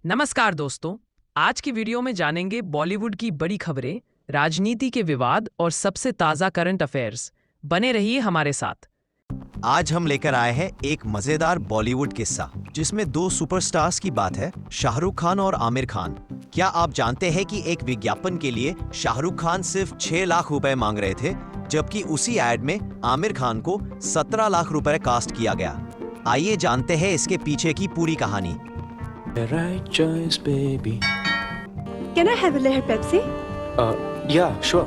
नमस्कार दोस्तों, आज की वीडियो में जानेंगे बॉलीवुड की बड़ी खबरें, राजनीति के विवाद और सबसे ताज़ा करंट अफेयर्स। बने रहिए हमारे साथ। आज हम लेकर आए हैं एक मजेदार बॉलीवुड किस्सा जिसमें दो सुपरस्टार्स की बात है, शाहरुख खान और आमिर खान। क्या आप जानते हैं कि एक विज्ञापन के लिए शाहरुख खान सिर्फ 6 लाख रुपए मांग रहे थे, जबकि उसी एड में आमिर खान को 17 लाख रुपए कास्ट किया गया। आइए जानते हैं इसके पीछे की पूरी कहानी। The right choice, baby. Can I have a layer Pepsi? Yeah, sure.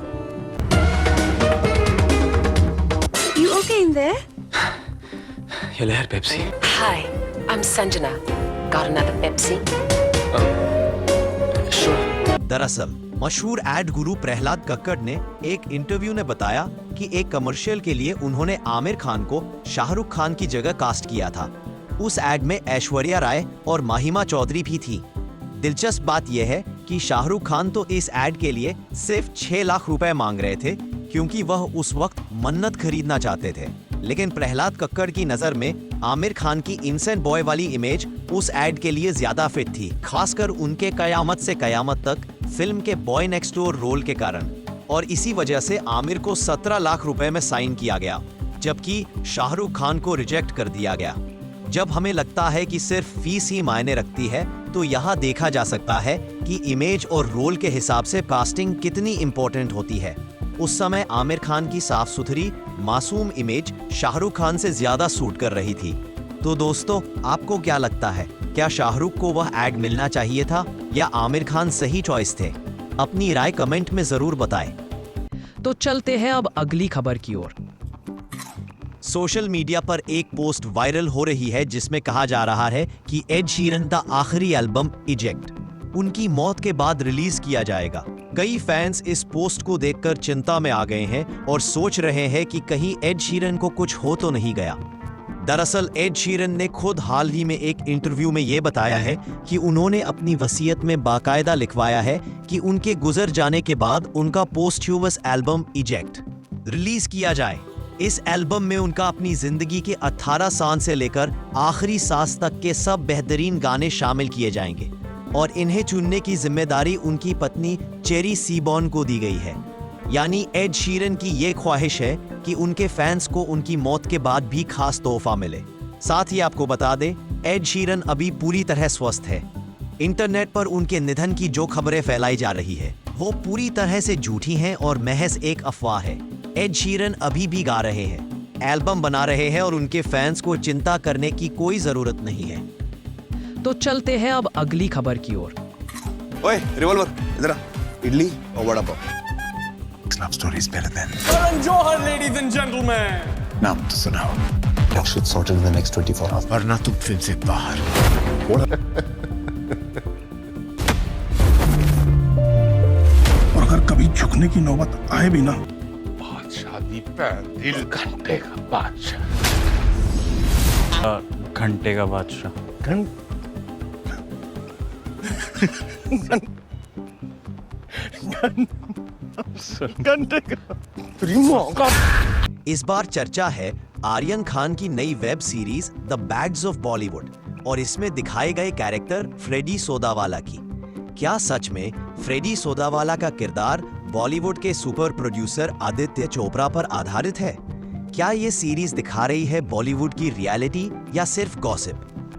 You okay in there? Your layer Pepsi. Hi, I'm Sanjana. Got another Pepsi? Sure. दरअसल मशहूर एड गुरु प्रहलाद कक्कड़ ने एक इंटरव्यू में बताया कि एक कमर्शियल के लिए उन्होंने आमिर खान को शाहरुख खान की जगह कास्ट किया था। उस एड में ऐश्वर्या राय और माहिमा चौधरी भी थी। दिलचस्प बात यह है कि शाहरुख खान तो इस एड के लिए सिर्फ 6 लाख रुपए मांग रहे थे, क्योंकि वह उस वक्त मन्नत खरीदना चाहते थे। लेकिन प्रहलाद कक्कड़ की नजर में आमिर खान की इनसेंट बॉय वाली इमेज उस एड के लिए ज्यादा फिट थी, खासकर उनके कयामत से कयामत तक फिल्म के बॉय नेक्स्ट डोर रोल के कारण। और इसी वजह से आमिर को 17 लाख रुपए में साइन किया गया, जबकि शाहरुख खान को रिजेक्ट कर दिया गया। जब हमें लगता है कि सिर्फ फीस ही मायने रखती है, तो यहाँ देखा जा सकता है कि इमेज और रोल के हिसाब से कास्टिंग कितनी इम्पोर्टेंट होती है। उस समय आमिर खान की साफ सुथरी मासूम इमेज शाहरुख खान से ज्यादा सूट कर रही थी। तो दोस्तों, आपको क्या लगता है, क्या शाहरुख को वह एड मिलना चाहिए था या आमिर खान सही चॉइस थे? अपनी राय कमेंट में जरूर बताएं। तो चलते हैं अब अगली खबर की ओर। सोशल मीडिया पर एक पोस्ट वायरल हो रही है जिसमें कहा जा रहा है कि एड शीरन का आखिरी एल्बम इजेक्ट उनकी मौत के बाद रिलीज किया जाएगा। कई फैंस इस पोस्ट को देखकर चिंता में आ गए हैं और सोच रहे हैं कि कहीं एड शीरन को कुछ हो तो नहीं गया। दरअसल एड शीरन ने खुद हाल ही में एक इंटरव्यू में ये बताया है कि उन्होंने अपनी वसीयत में बाकायदा लिखवाया है कि उनके गुजर जाने के बाद उनका पोस्ट्यूमस एल्बम इजेक्ट रिलीज किया जाए। इस एल्बम में उनका अपनी जिंदगी के 18 साल से लेकर आखिरी सांस तक के सब बेहतरीन गाने शामिल किए जाएंगे और इन्हें चुनने की जिम्मेदारी उनकी पत्नी चेरी सीबॉर्न को दी गई है। यानी एड शीरन की ये ख्वाहिश है कि उनके फैंस को उनकी मौत के बाद भी खास तोहफा मिले। साथ ही आपको बता दें, एड शीरन अभी पूरी तरह स्वस्थ है। इंटरनेट पर उनके निधन की जो खबरें फैलाई जा रही है, वो पूरी तरह से झूठी हैं और महज एक अफवाह है। एड शीरन अभी भी गा रहे हैं, एल्बम बना रहे हैं और उनके फैंस को चिंता करने की कोई जरूरत नहीं है। तो चलते हैं अब अगली खबर की ओर। ओए रिवॉल्वर इधर आ, इडली और vada pav. Love story is better than Karan Johar, ladies and gentlemen. नाम तो सुनाओ। That should sort in the next 24 hours. वरना तुम फिल्म से बाहर। और अगर कभी झुकने की नौबत आए भी ना, शादी पे दिल घंटे का बादशाह। घंटे का बादशाह। घंटे का। इस बार चर्चा है आर्यन खान की नई web series the bads of Bollywood और इसमें दिखाए गए कैरेक्टर फ्रेडी सोदावाला की। क्या सच में फ्रेडी सोदावाला का किरदार बॉलीवुड के सुपर प्रोड्यूसर आदित्य चोपड़ा पर आधारित है? क्या ये सीरीज दिखा रही है बॉलीवुड की रियलिटी या सिर्फ गॉसिप?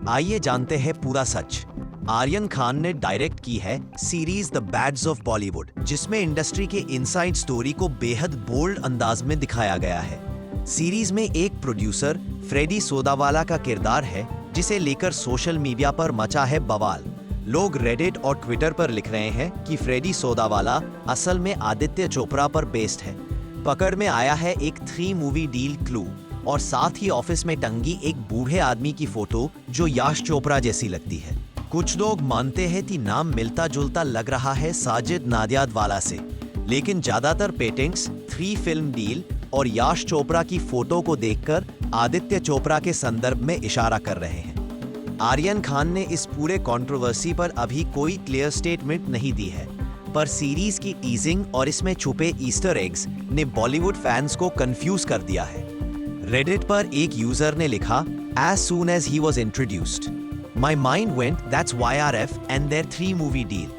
आइए जानते हैं पूरा सच। आर्यन खान ने डायरेक्ट की है series the bads of Bollywood, जिसमें इंडस्ट्री के इनसाइड स्टोरी को बेहद बोल्ड अंदाज में दिखाया गया है। सीरीज में एक प्रोड्यूसर फ्रेडी सोदावाला का किरदार है, जिसे लेकर सोशल मीडिया पर मचा है बवाल। लोग रेडिट और ट्विटर पर लिख रहे हैं कि फ्रेडी सोदावाला असल में आदित्य चोपड़ा पर बेस्ड है। पकड़ में आया है एक 3 मूवी डील क्लू और साथ ही ऑफिस में टंगी एक बूढ़े आदमी की फोटो जो याश चोपड़ा जैसी लगती है। कुछ लोग मानते हैं कि नाम मिलता जुलता लग रहा है साजिद नादियादवाला से, लेकिन ज्यादातर पेटेंट्स 3 फिल्म डील और याश चोपड़ा की फोटो को देखकर आदित्य चोपड़ा के संदर्भ में इशारा कर रहे हैं। आर्यन खान ने इस पूरे कंट्रोवर्सी पर अभी कोई क्लियर स्टेटमेंट नहीं दी है, पर सीरीज की टीजिंग और इसमें छुपे ईस्टर एग्स ने बॉलीवुड फैंस को कंफ्यूज कर दिया है। रेडिट पर एक यूजर ने लिखा, as soon as he was introduced, My mind went that's YRF and their 3 movie deal.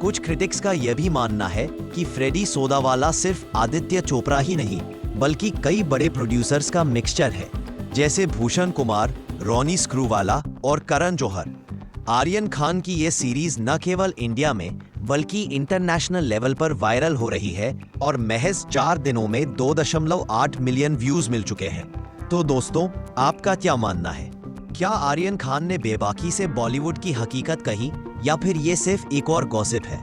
कुछ क्रिटिक्स का यह भी मानना है कि फ्रेडी सोदावाला सिर्फ आदित्य चोपड़ा ही नहीं बल्कि कई बड़े प्रोड्यूसर्स का मिक्सचर है, जैसे भूषण कुमार, रॉनी स्क्रूवाला और करण जौहर। आर्यन खान की ये सीरीज न केवल इंडिया में बल्कि इंटरनेशनल लेवल पर वायरल हो रही है और महज 4 दिनों में 2.8 मिलियन व्यूज मिल चुके हैं। तो दोस्तों, आपका क्या मानना है? क्या आर्यन खान ने बेबाकी से बॉलीवुड की हकीकत कही या फिर ये सिर्फ एक और गॉसिप है?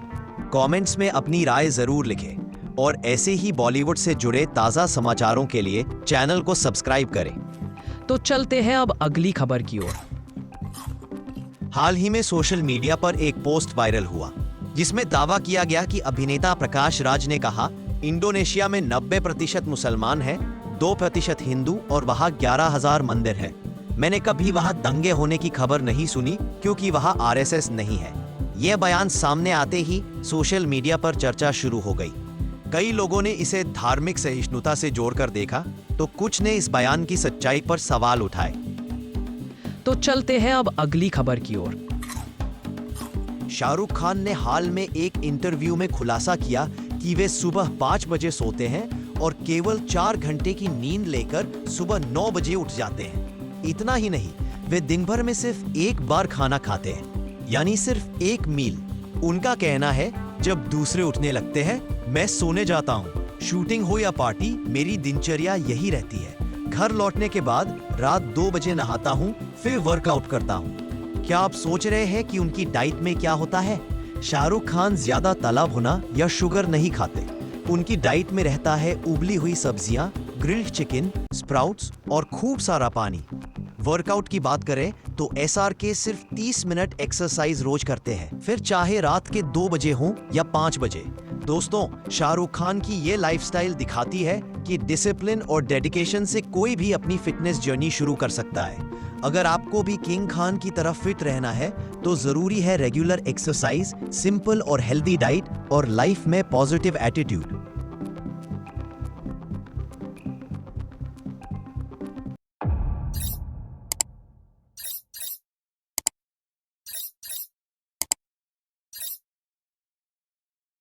कमेंट्स में अपनी राय जरूर लिखें और ऐसे ही बॉलीवुड से जुड़े ताज़ा समाचारों के लिए चैनल को सब्सक्राइब करें। तो चलते हैं अब अगली खबर की ओर। हाल ही में सोशल मीडिया पर एक पोस्ट वायरल हुआ जिसमें दावा किया गया कि अभिनेता प्रकाश राज ने कहा इंडोनेशिया में 90% मुसलमान हैं, 2% हिंदू और वहां 11,000 मंदिर हैं। मैंने कभी वहां दंगे होने की खबर नहीं सुनी क्योंकि वहां आरएसएस नहीं है। यह बयान सामने आते ही सोशल मीडिया पर चर्चा शुरू हो गई। कई लोगों ने इसे धार्मिक सहिष्णुता से जोड़कर देखा तो कुछ ने इस बयान की सच्चाई पर सवाल उठाए। तो चलते हैं अब अगली खबर की ओर। शाहरुख खान ने हाल में एक इंटरव्यू में खुलासा किया कि वे सुबह 5 बजे सोते हैं और केवल 4 घंटे की नींद लेकर सुबह 9 बजे उठ जाते हैं। इतना ही नहीं, वे दिन भर में सिर्फ एक बार खाना खाते हैं, यानी सिर्फ एक मील। उनका कहना है जब दूसरे उठने लगते हैं मैं सोने जाता हूँ। शूटिंग हो या पार्टी, मेरी दिनचर्या यही रहती है। घर लौटने के बाद रात 2 बजे नहाता हूँ, फिर वर्कआउट करता हूँ। क्या आप सोच रहे हैं कि उनकी डाइट में क्या होता है? शाहरुख खान ज्यादा तला भुना या शुगर नहीं खाते। उनकी डाइट में रहता है उबली हुई सब्जियां, ग्रिल्ड चिकन, स्प्राउट्स और खूब सारा पानी। वर्कआउट की बात करें तो SRK सिर्फ 30 मिनट एक्सरसाइज रोज करते हैं, फिर चाहे रात के 2 बजे हो या 5 बजे। दोस्तों, शाहरुख खान की ये लाइफस्टाइल दिखाती है कि डिसिप्लिन और डेडिकेशन से कोई भी अपनी फिटनेस जर्नी शुरू कर सकता है। अगर आपको भी किंग खान की तरह फिट रहना है तो जरूरी है रेगुलर एक्सरसाइज, सिंपल और हेल्दी डाइट और लाइफ में पॉजिटिव एटीट्यूड।